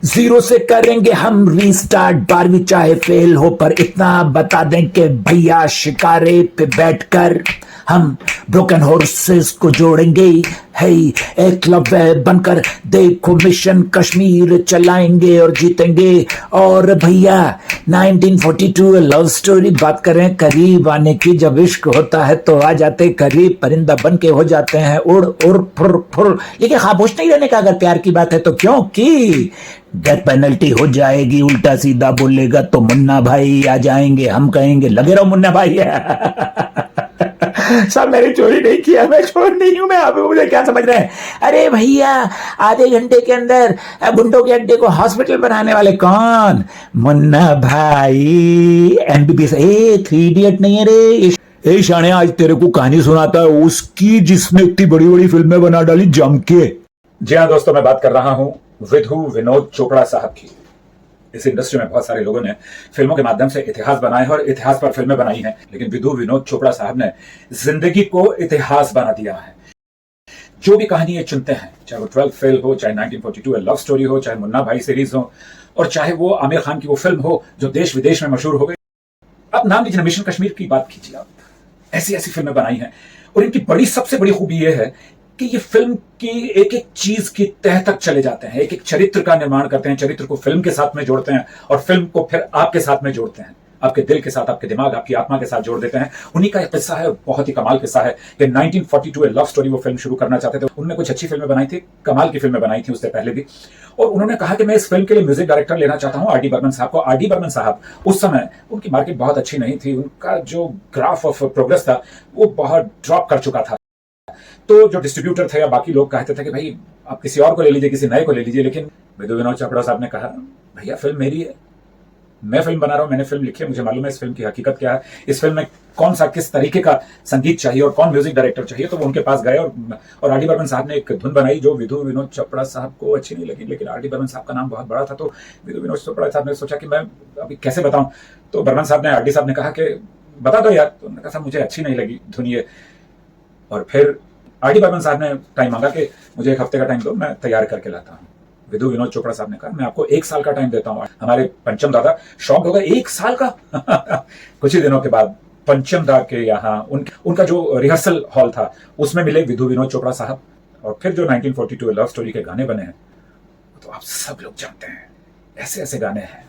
Zero से करेंगे हम रीस्टार्ट, 12वीं चाहे फेल हो पर इतना बता दें कि भैया शिकारे पे बैठकर हम ब्रोकन हॉर्सेस को जोड़ेंगे। है एकलव्य बनकर देखो मिशन कश्मीर चलाएंगे और जीतेंगे। और भैया 1942 लव स्टोरी बात करें करीब आने की, जब इश्क होता है तो आ जाते करीब, परिंदा बन के हो जाते हैं उड़ उड़ फुर फुर। लेकिन खामोश नहीं रहने का अगर प्यार की बात है तो, क्योंकि डेथ पेनल्टी हो जाएगी। उल्टा सीधा बोलेगा तो मुन्ना भाई आ जाएंगे, हम कहेंगे लगे रहो मुन्ना भाई। सब मैंने चोरी नहीं किया, मैं चोर नहीं हूं, मैं आप मुझे क्या समझ रहे हैं? अरे भैया आधे घंटे के अंदर गुंडों के अड्डे को हॉस्पिटल बनाने वाले कौन? मुन्ना भाई एमबीबीएस। 3 इडियट नहीं है रे। ए शाने, आज तेरे को कहानी सुनाता है उसकी जिसने इतनी बड़ी बड़ी फिल्में बना डाली जम के। जी हाँ दोस्तों, मैं बात कर रहा हूं विधु विनोद चोपड़ा साहब की। इस इंडस्ट्री में बहुत सारे लोगों ने फिल्मों के माध्यम से इतिहास बनाए हैं और इतिहास पर फिल्में बनाई हैं, लेकिन विधु विनोद चोपड़ा साहब ने जिंदगी को इतिहास बना दिया है। जो भी कहानी ये चुनते हैं, चाहे वो 12 फेल हो, चाहे 1942 लव स्टोरी हो, चाहे मुन्ना भाई सीरीज हो, और चाहे वो आमिर खान की वो फिल्म हो जो देश विदेश में मशहूर हो गई। अब नाम लीजिए, मिशन कश्मीर की बात कीजिए, आप ऐसी ऐसी फिल्में बनाई हैं। और इनकी सबसे बड़ी खूबी यह है कि ये फिल्म की एक एक चीज की तह तक चले जाते हैं, एक एक चरित्र का निर्माण करते हैं, चरित्र को फिल्म के साथ में जोड़ते हैं और फिल्म को फिर आपके साथ में जोड़ते हैं, आपके दिल के साथ, आपके दिमाग, आपकी आत्मा के साथ जोड़ देते हैं। उन्हीं का एक किस्सा है, बहुत ही कमाल किस्सा है कि 1942 लव स्टोरी वो फिल्म शुरू करना चाहते थे। उन्होंने कुछ अच्छी फिल्में बनाई थी, कमाल की फिल्में बनाई थी उससे पहले भी, और उन्होंने कहा कि मैं इस फिल्म के लिए म्यूजिक डायरेक्टर लेना चाहता हूं आर.डी. बर्मन साहब को। आर.डी. बर्मन साहब उस समय उनकी मार्केट बहुत अच्छी नहीं थी, उनका जो ग्राफ ऑफ प्रोग्रेस था वो बहुत ड्रॉप कर चुका था। तो जो डिस्ट्रीब्यूटर थे या बाकी लोग कहते थे कि भाई आप किसी और को ले लीजिए, किसी नए को ले लीजिए, लेकिन विधु विनोद चोपड़ा साहब ने कहा भैया फिल्म मेरी है, मैं फिल्म बना रहा हूं, मैंने फिल्म लिखी है, मुझे मालूम है इस फिल्म की हकीकत क्या है, इस फिल्म में कौन सा किस तरीके का संगीत चाहिए और कौन म्यूजिक डायरेक्टर चाहिए। तो वो उनके पास गए और आर.डी. बर्मन साहब ने एक धुन बनाई जो विधु विनोद चोपड़ा साहब को अच्छी नहीं लगी, लेकिन आर.डी. बर्मन साहब का नाम बहुत बड़ा था, तो विधु विनोद चोपड़ा साहब ने सोचा कि मैं अभी कैसे बताऊं। तो बर्मन साहब ने आर.डी. साहब ने कहा कि बता दो यार। तो उन्होंने कहा मुझे अच्छी नहीं लगी धुन ये। और फिर आर.डी. बर्मन साहब ने टाइम मांगा कि मुझे 1 हफ्ते का टाइम दो, मैं तैयार करके लाता हूँ। विधु विनोद चोपड़ा साहब ने कहा मैं आपको 1 साल का टाइम देता हूँ। हमारे पंचम दादा शॉक हो गए, 1 साल का। कुछ ही दिनों के बाद पंचम दा के यहाँ उनका जो रिहर्सल हॉल था उसमें मिले विधु विनोद चोपड़ा साहब, और फिर जो 1942 लव स्टोरी के गाने बने हैं तो आप सब लोग जानते हैं, ऐसे ऐसे गाने हैं